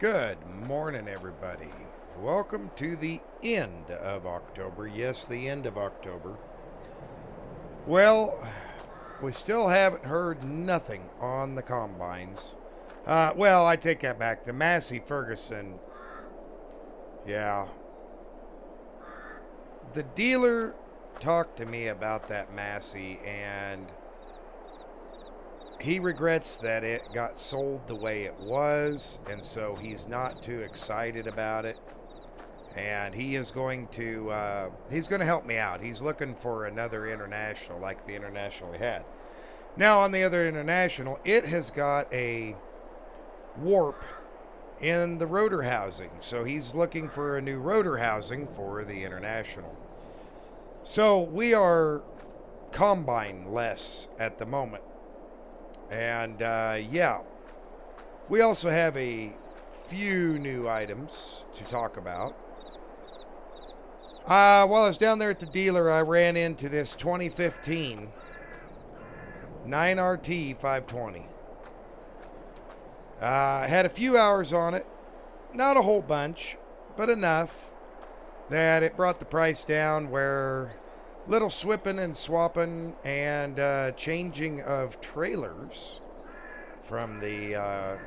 Good morning, everybody. Welcome to the end of October. Yes, the end of October. Well, we still haven't heard nothing on the combines. Well, I take that back. The Massey Ferguson, yeah. The dealer talked to me about that Massey, and he regrets that it got sold the way it was, and so he's not too excited about it. And he is going to help me out. He's looking for another international like the international we had. Now on the other international, it has got a warp in the rotor housing, so he's looking for a new rotor housing for the international. So we are combine less at the moment. And yeah, we also have a few new items to talk about. While I was down there at the dealer, I ran into this 2015 9RT 520. Had a few hours on it, not a whole bunch, but enough that it brought the price down where little swipping and swapping and changing of trailers from the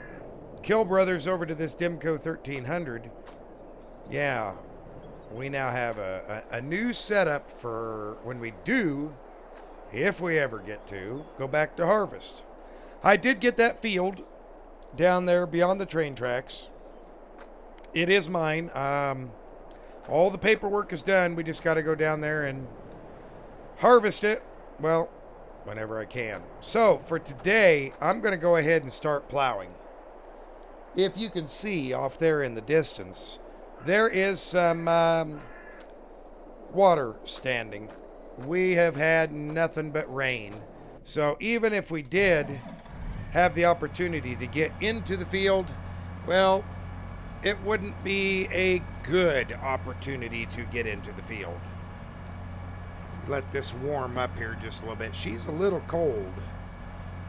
Kill Brothers over to this Dimco 1300. Yeah, we now have a new setup for when we do, if we ever get to, go back to harvest. I did get that field down there beyond the train tracks. It is mine. All the paperwork is done. We just got to go down there and harvest it, well, whenever I can. So for today, I'm going to go ahead and start plowing. If you can see off there in the distance, there is some water standing. We have had nothing but rain. So even if we did have the opportunity to get into the field, well, it wouldn't be a good opportunity to get into the field. Let this warm up here just a little bit. She's a little cold.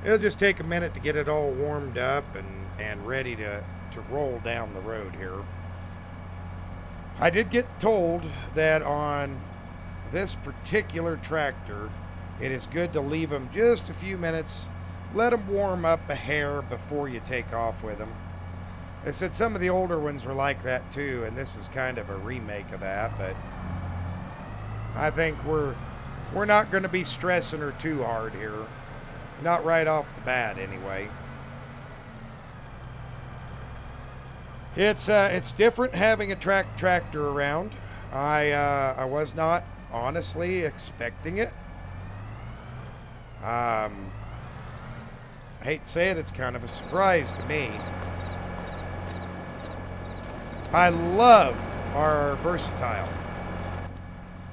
It'll just take a minute to get it all warmed up and ready to roll down the road here. I did get told that on this particular tractor, it is good to leave them just a few minutes. Let them warm up a hair before you take off with them. They said some of the older ones were like that too, and this is kind of a remake of that, but I think we're not going to be stressing her too hard here. Not right off the bat, anyway. It's different having a tractor around. I was not honestly expecting it. I hate to say it, it's kind of a surprise to me. I loved our Versatile.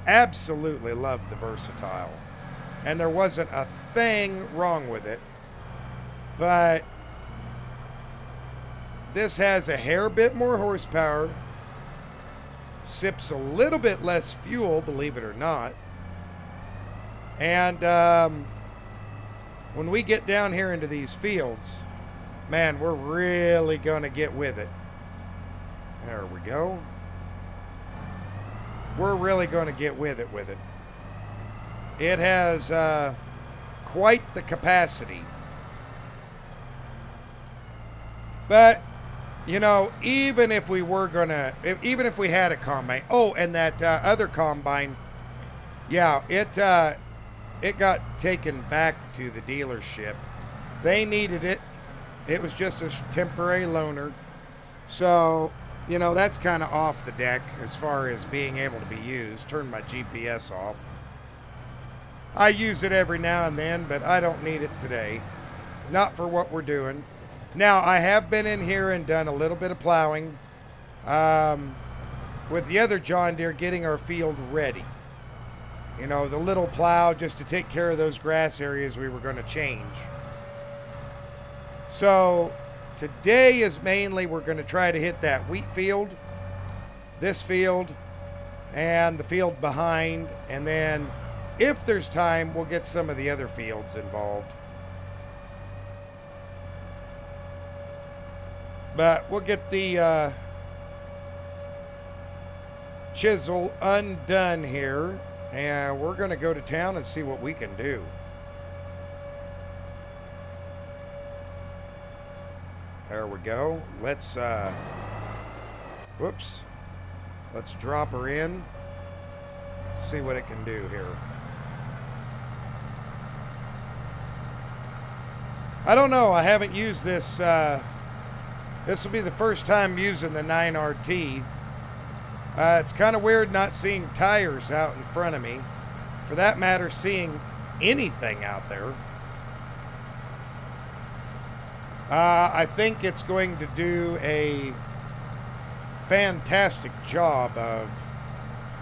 Absolutely loved the Versatile, and there wasn't a thing wrong with it, but this has a hair bit more horsepower, sips a little bit less fuel, believe it or not, and when we get down here into these fields, man, we're really gonna get with it. There we go. We're really going to get with it. It has quite the capacity. But, you know, even if we had a combine, oh, and that other combine, yeah, it got taken back to the dealership. They needed it. It was just a temporary loaner. So, you know, that's kind of off the deck as far as being able to be used. Turn my GPS off. I use it every now and then, but I don't need it today. Not for what we're doing. Now, I have been in here and done a little bit of plowing with the other John Deere, getting our field ready. You know, the little plow just to take care of those grass areas we were going to change. So today is mainly we're going to try to hit that wheat field, this field, and the field behind. And then if there's time, we'll get some of the other fields involved. But we'll get the chisel undone here, and we're going to go to town and see what we can do. There we go. Let's whoops. Let's drop her in. See what it can do here. I don't know. I haven't used this. This will be the first time using the 9RT. It's kind of weird not seeing tires out in front of me. For that matter, seeing anything out there. I think it's going to do a fantastic job of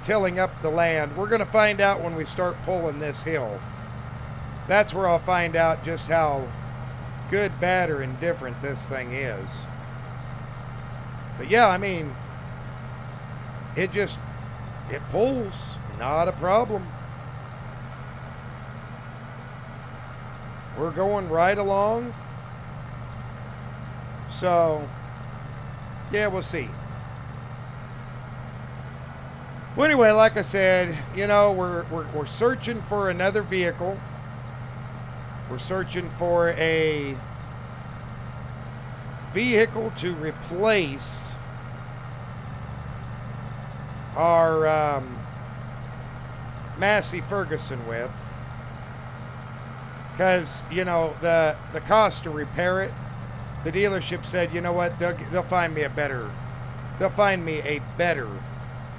tilling up the land. We're going to find out when we start pulling this hill. That's where I'll find out just how good, bad, or indifferent this thing is. But yeah, I mean, it pulls, not a problem. We're going right along. So, yeah, we'll see. Well, anyway, like I said, you know, we're searching for another vehicle. We're searching for a vehicle to replace our Massey Ferguson with, because you know the cost to repair it. The dealership said, you know what, they'll find me a better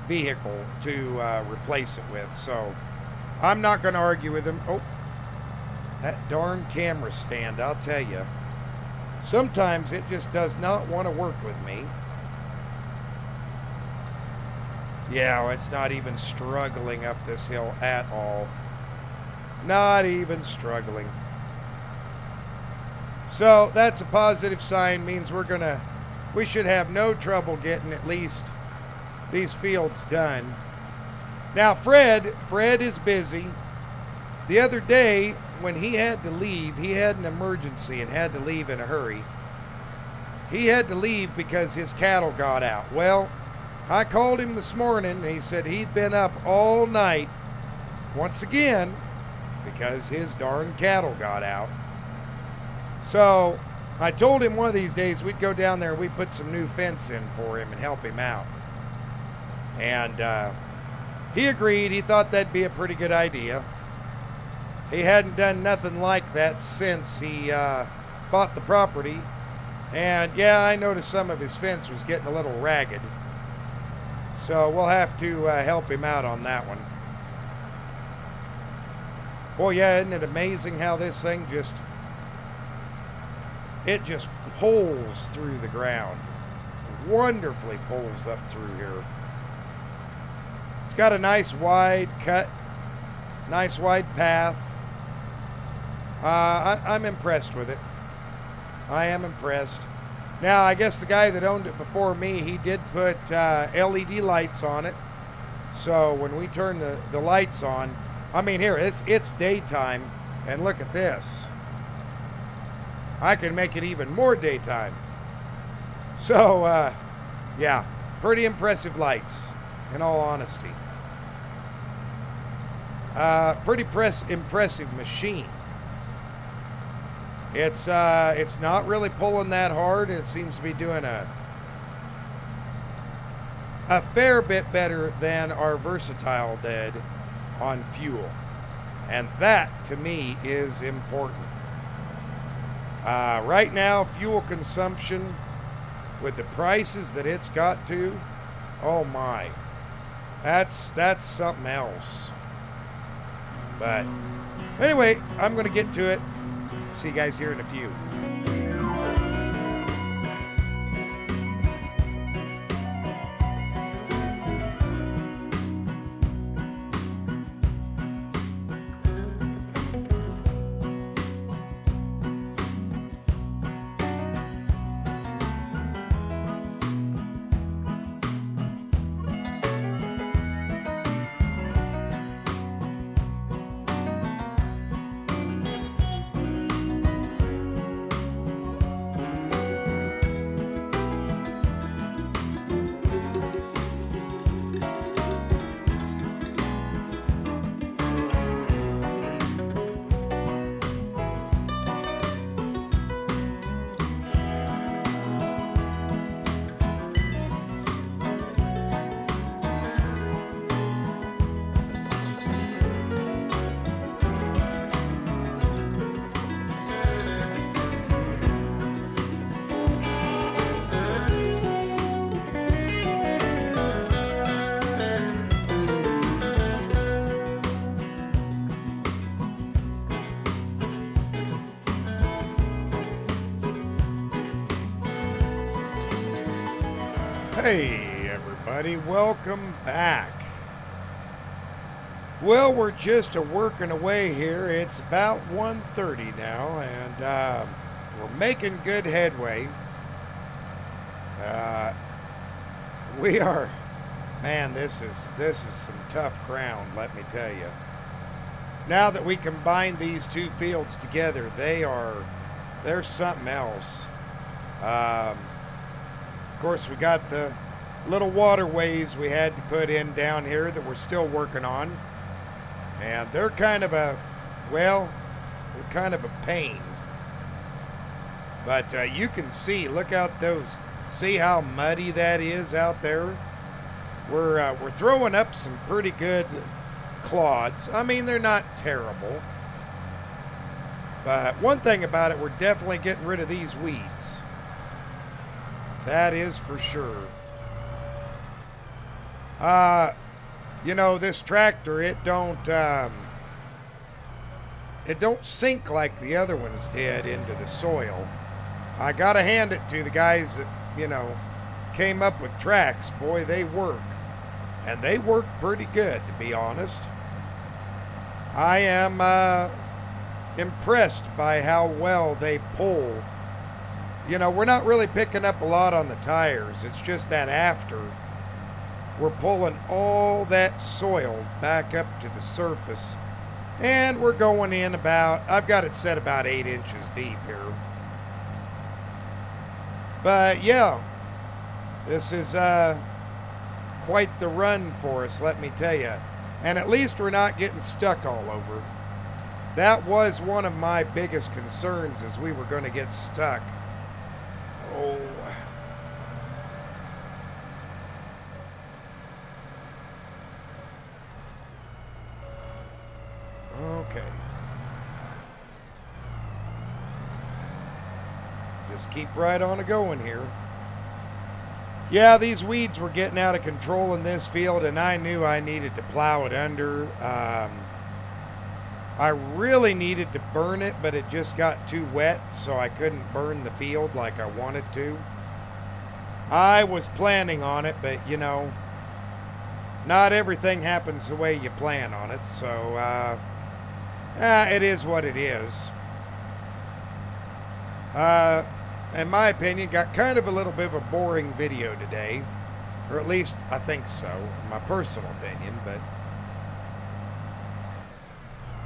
vehicle to replace it with. So I'm not going to argue with them. Oh, that darn camera stand! I'll tell you, sometimes it just does not want to work with me. Yeah, it's not even struggling up this hill at all. Not even struggling. So that's a positive sign. Means we should have no trouble getting at least these fields done. Now Fred is busy. The other day when he had to leave, he had an emergency and had to leave in a hurry. He had to leave because his cattle got out. Well, I called him this morning and he said he'd been up all night once again because his darn cattle got out. So I told him one of these days we'd go down there and we'd put some new fence in for him and help him out. And he agreed. He thought that'd be a pretty good idea. He hadn't done nothing like that since he bought the property. And yeah, I noticed some of his fence was getting a little ragged. So we'll have to help him out on that one. Boy, yeah, isn't it amazing how this thing just pulls through the ground. Wonderfully pulls up through here. It's got a nice wide cut, nice wide path. I'm impressed with it. I am impressed. Now, I guess the guy that owned it before me, he did put LED lights on it. So when we turn the lights on, I mean, here, it's daytime, and look at this. I can make it even more daytime. So, yeah, pretty impressive lights, in all honesty. Pretty impressive machine. It's not really pulling that hard, and it seems to be doing a fair bit better than our Versatile did on fuel. And that, to me, is important. Right now, fuel consumption, with the prices that it's got to, oh my, that's something else. But anyway, I'm going to get to it. See you guys here in a few. Hey everybody, welcome back. Well, we're just working away here. It's about 1:30 now, and we're making good headway. Uh, we are, man. This is some tough ground. Let me tell you. Now that we combine these two fields together, they're something else. Of course, we got the little waterways we had to put in down here that we're still working on. And they're kind of a pain. But you can see, look out those, see how muddy that is out there? We're throwing up some pretty good clods. I mean, they're not terrible. But one thing about it, we're definitely getting rid of these weeds. That is for sure. You know, this tractor, it don't sink like the other ones did into the soil. I gotta hand it to the guys that, you know, came up with tracks. Boy, they work. And they work pretty good, to be honest. I am impressed by how well they pull. You know, we're not really picking up a lot on the tires. It's just that after we're pulling all that soil back up to the surface, and we're going in about, I've got it set about 8 inches deep here. But yeah, this is quite the run for us, let me tell you. And at least we're not getting stuck all over. That was one of my biggest concerns, is we were going to get stuck. Oh. Okay. Just keep right on going here. Yeah, these weeds were getting out of control in this field, and I knew I needed to plow it under. I really needed to burn it, but it just got too wet, so I couldn't burn the field like I wanted to. I was planning on it, but you know, not everything happens the way you plan on it, so it is what it is. In my opinion, got kind of a little bit of a boring video today, or at least I think so, in my personal opinion, but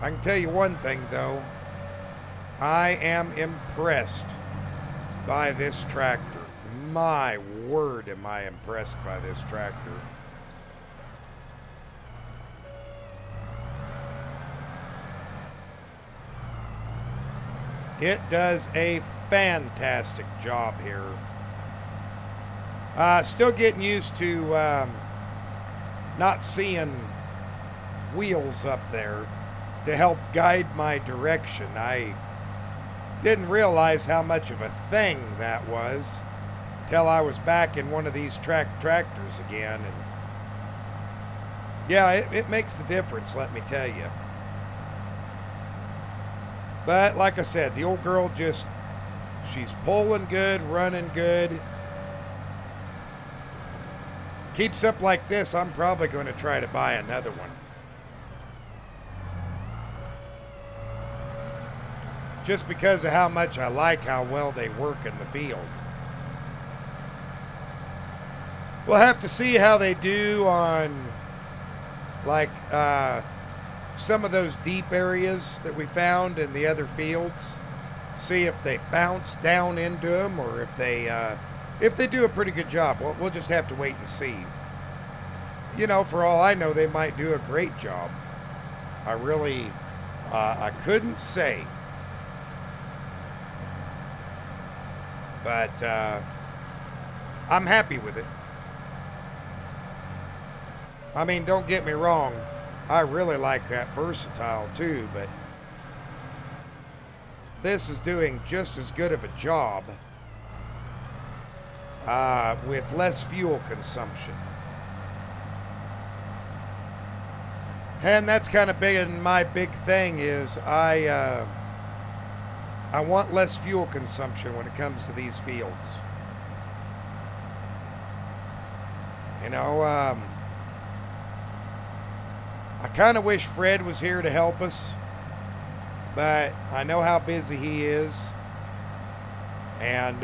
I can tell you one thing though, I am impressed by this tractor. My word, am I impressed by this tractor. It does a fantastic job here. Still getting used to not seeing wheels up there to help guide my direction. I didn't realize how much of a thing that was till I was back in one of these tractors again. And yeah, it makes the difference, let me tell you. But like I said, the old girl she's pulling good, running good. Keeps up like this, I'm probably going to try to buy another one. Just because of how much I like how well they work in the field. We'll have to see how they do on, like, some of those deep areas that we found in the other fields. See if they bounce down into them, or if they do a pretty good job. We'll just have to wait and see. You know, for all I know, they might do a great job. I really, I couldn't say. But I'm happy with it. I mean, don't get me wrong. I really like that versatile too, but this is doing just as good of a job with less fuel consumption. And that's kind of big, and my big thing is I want less fuel consumption when it comes to these fields. You know, I kind of wish Fred was here to help us, but I know how busy he is. And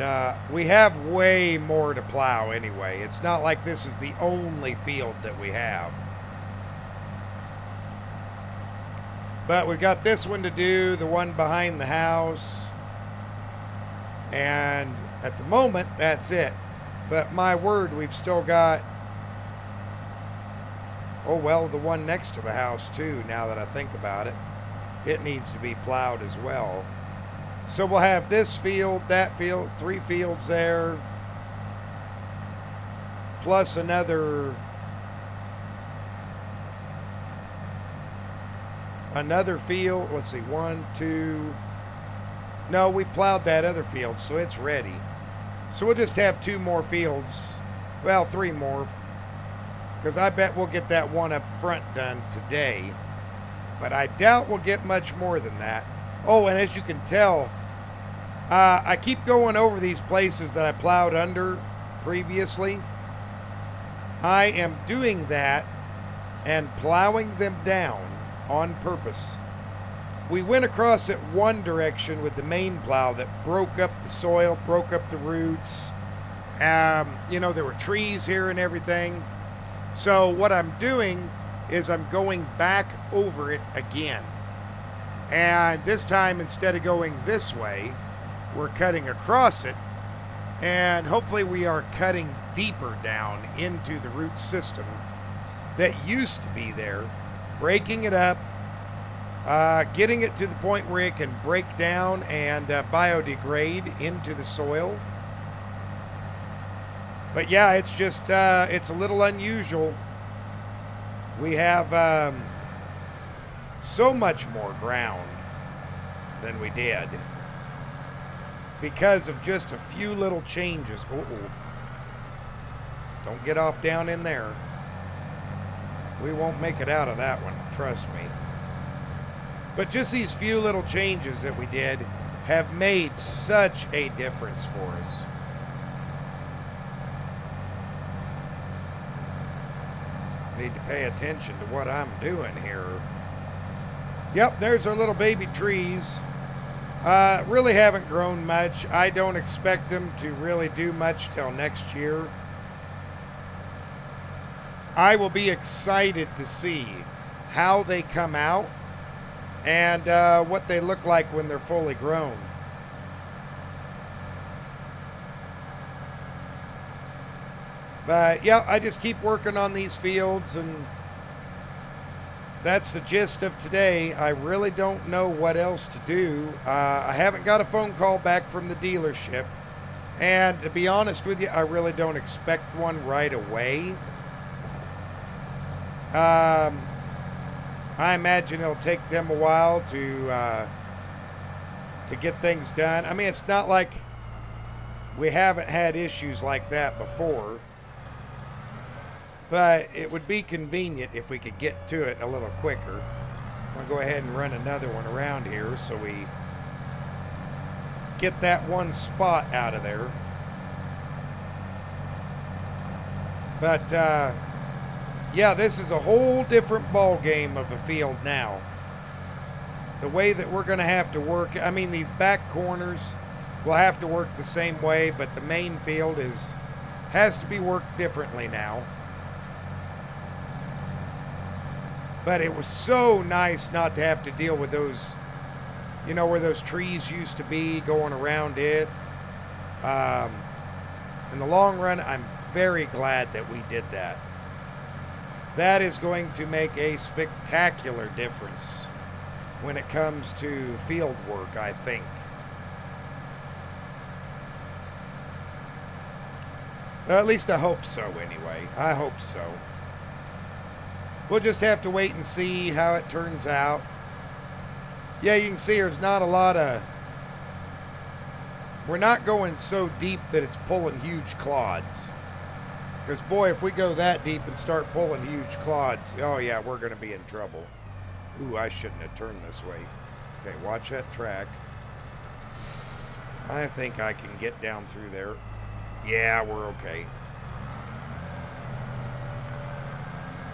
we have way more to plow anyway. It's not like this is the only field that we have. But we've got this one to do, the one behind the house. And at the moment, that's it. But my word, we've still got, oh well, the one next to the house too, now that I think about it. It needs to be plowed as well. So we'll have this field, that field, 3 fields there, plus another field. Let's see, 1, 2. No, we plowed that other field, so it's ready. So we'll just have 2 more fields. Well, 3 more, because I bet we'll get that one up front done today. But I doubt we'll get much more than that. Oh, and as you can tell, I keep going over these places that I plowed under previously. I am doing that and plowing them down on purpose. We went across it one direction with the main plow that broke up the soil, broke up the roots. You know, there were trees here and everything. So what I'm doing is I'm going back over it again. And this time, instead of going this way, we're cutting across it. And hopefully we are cutting deeper down into the root system that used to be there, breaking it up, getting it to the point where it can break down and biodegrade into the soil. But yeah, it's just, it's a little unusual. We have so much more ground than we did because of just a few little changes. Don't get off down in there. We won't make it out of that one, trust me. But just these few little changes that we did have made such a difference for us. Need to pay attention to what I'm doing here. Yep, there's our little baby trees. Really haven't grown much. I don't expect them to really do much till next year. I will be excited to see how they come out and what they look like when they're fully grown. But yeah, I just keep working on these fields, and that's the gist of today. I really don't know what else to do. I haven't got a phone call back from the dealership, and to be honest with you, I really don't expect one right away. I imagine it'll take them a while to get things done. I mean, it's not like we haven't had issues like that before. But it would be convenient if we could get to it a little quicker. I'm going to go ahead and run another one around here so we get that one spot out of there. But, yeah, this is a whole different ball game of a field now. The way that we're going to have to work, I mean, these back corners will have to work the same way, but the main field has to be worked differently now. But it was so nice not to have to deal with those, you know, where those trees used to be, going around it. In the long run, I'm very glad that we did that. That is going to make a spectacular difference when it comes to field work, I think. Well, at least I hope so, anyway. I hope so. We'll just have to wait and see how it turns out. Yeah, you can see there's not a lot of... We're not going so deep that it's pulling huge clods. Because, boy, if we go that deep and start pulling huge clods, oh, yeah, we're going to be in trouble. Ooh, I shouldn't have turned this way. Okay, watch that track. I think I can get down through there. Yeah, we're okay.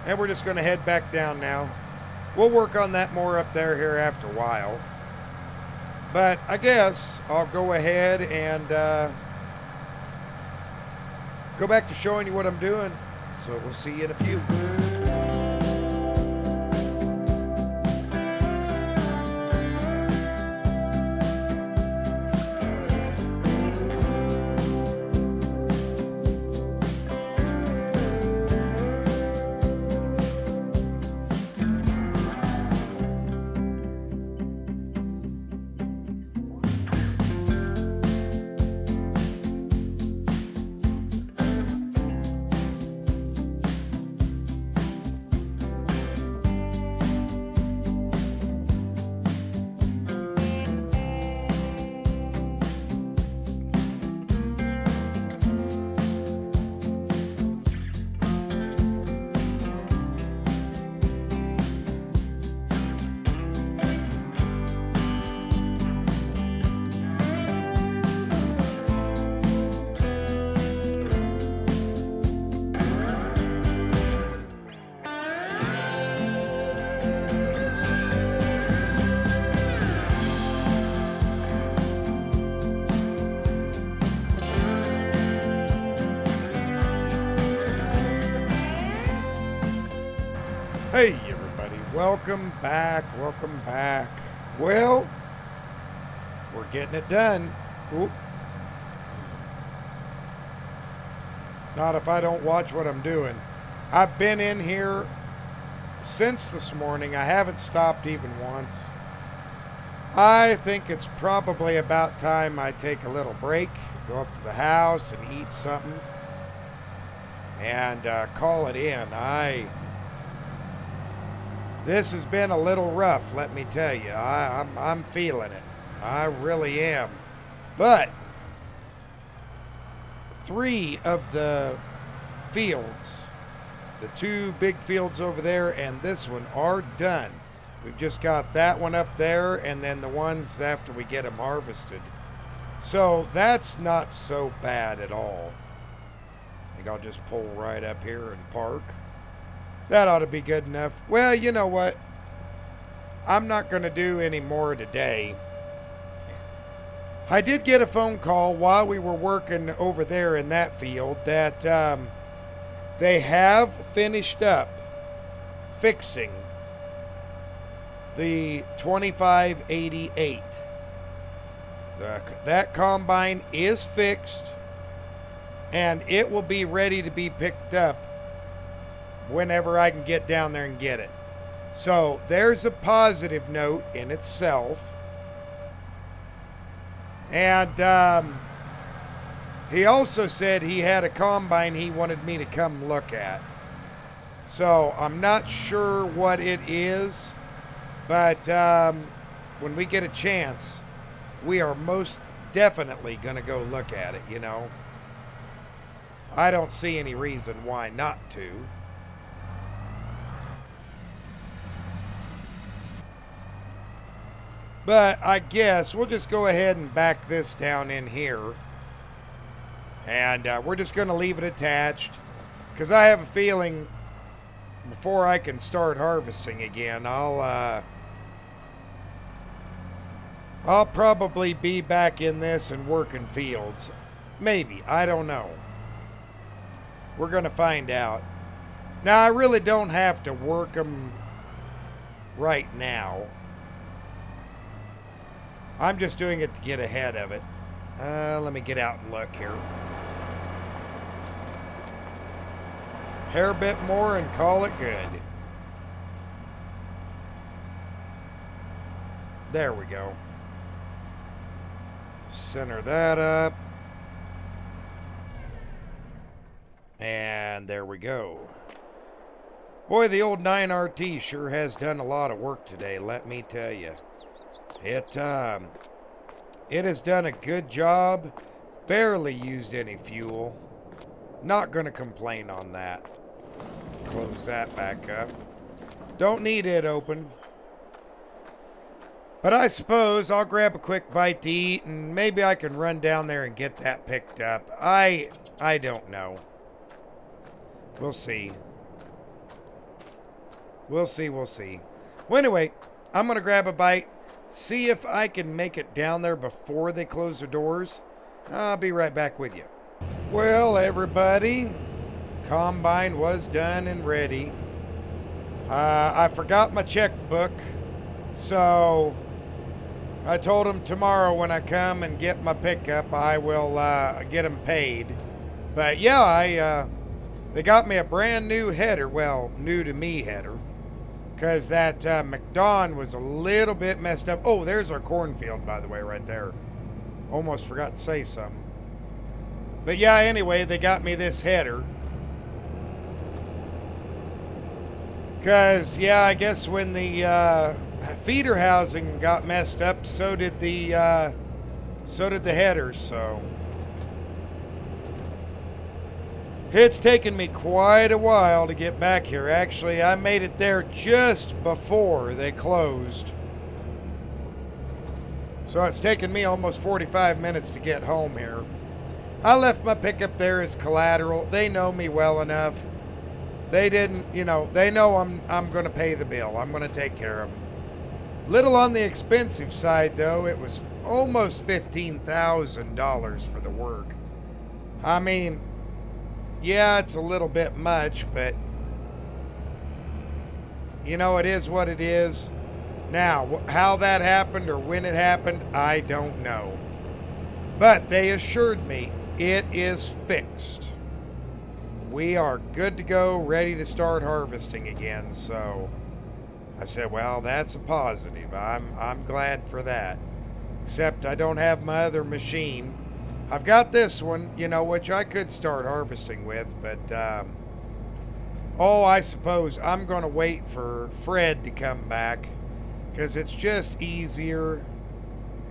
And we're just going to head back down now. We'll work on that more up there here after a while. But I guess I'll go ahead and go back to showing you what I'm doing. So we'll see you in a few. Hey everybody, welcome back. Well, we're getting it done. Oop. Not if I don't watch what I'm doing. I've been in here since this morning. I haven't stopped even once. I think it's probably about time I take a little break, go up to the house and eat something, and call it in. This has been a little rough, let me tell you. I'm feeling it. I really am. But 3 of the fields, the 2 big fields over there and this one, are done. We've just got that one up there and then the ones after we get them harvested. So that's not so bad at all. I think I'll just pull right up here and park. That ought to be good enough. Well, you know what? I'm not going to do any more today. I did get a phone call while we were working over there in that field that they have finished up fixing the 2588. That combine is fixed and it will be ready to be picked up whenever I can get down there and get it. So there's a positive note in itself. And he also said he had a combine he wanted me to come look at. So I'm not sure what it is, but when we get a chance, we are most definitely going to go look at it, you know. I don't see any reason why not to. But I guess we'll just go ahead and back this down in here. And we're just going to leave it attached. Because I have a feeling before I can start harvesting again, I'll probably be back in this and working fields. Maybe. I don't know. We're going to find out. Now, I really don't have to work them right now. I'm just doing it to get ahead of it. Let me get out and look here. Hair bit more and call it good. There we go. Center that up. And there we go. Boy, the old 9RT sure has done a lot of work today, let me tell you. It has done a good job. Barely used any fuel. Not going to complain on that. Close that back up. Don't need it open. But I suppose I'll grab a quick bite to eat and maybe I can run down there and get that picked up. I don't know. We'll see. We'll see, we'll see. Well, anyway, I'm going to grab a bite, see if I can make it down there before they close their doors. I'll be right back with you. Well, everybody, combine was done and ready. I forgot my checkbook, so I told them tomorrow when I come and get my pickup, I will get them paid. But yeah, they got me a brand new header, well, new to me header, because that McDon was a little bit messed up. Oh, there's our cornfield, by the way, right there. Almost forgot to say something. But yeah, anyway, they got me this header. Because, yeah, I guess when the feeder housing got messed up, so did the headers, so. It's taken me quite a while to get back here. Actually, I made it there just before they closed. So it's taken me almost 45 minutes to get home here. I left my pickup there as collateral. They know me well enough. They didn't, they know I'm going to pay the bill. I'm going to take care of them. Little on the expensive side, though. It was almost $15,000 for the work. I mean, yeah, it's a little bit much, but, it is what it is. Now, how that happened or when it happened, I don't know. But they assured me it is fixed. We are good to go, ready to start harvesting again. So I said, well, that's a positive. I'm glad for that. Except I don't have my other machine. I've got this one, which I could start harvesting with, but I suppose I'm going to wait for Fred to come back because it's just easier,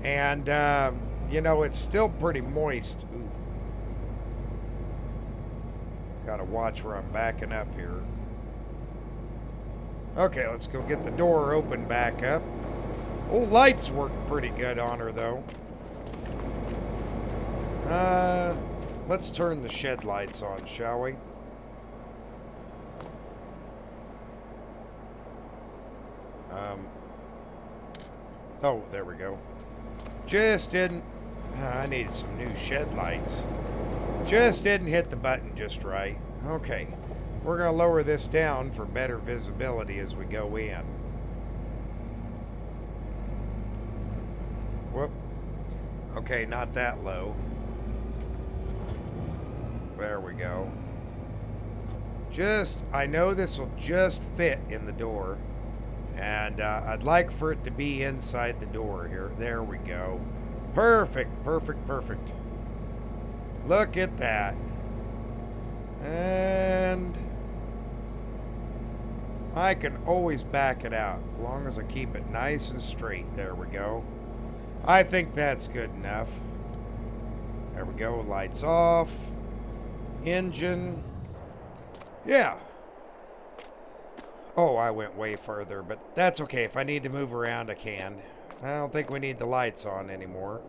and it's still pretty moist. Ooh. Gotta watch where I'm backing up here. Okay, let's go get the door open back up. Oh, lights work pretty good on her, though. Let's turn the shed lights on, shall we? Oh, there we go. Just didn't... I needed some new shed lights. Just didn't hit the button just right. Okay, we're going to lower this down for better visibility as we go in. Whoop. Okay, not that low. There we go. I know this will just fit in the door. And I'd like for it to be inside the door here. There we go. Perfect, perfect, perfect. Look at that. And I can always back it out as long as I keep it nice and straight. There we go. I think that's good enough. There we go. Lights off. Engine. Yeah. Oh, I went way further, but that's okay. If I need to move around, I can. I don't think we need the lights on anymore.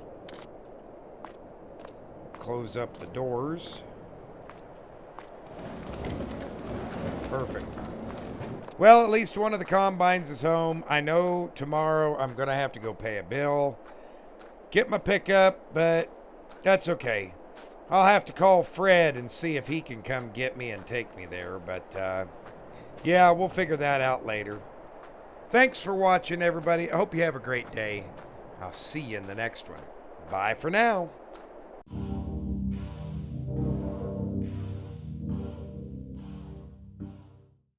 Close up the doors. Perfect. Well, at least one of the combines is home. I know tomorrow I'm going to have to go pay a bill, get my pickup, but that's okay. I'll have to call Fred and see if he can come get me and take me there, but yeah, we'll figure that out later. Thanks for watching, everybody. I hope you have a great day. I'll see you in the next one. Bye for now.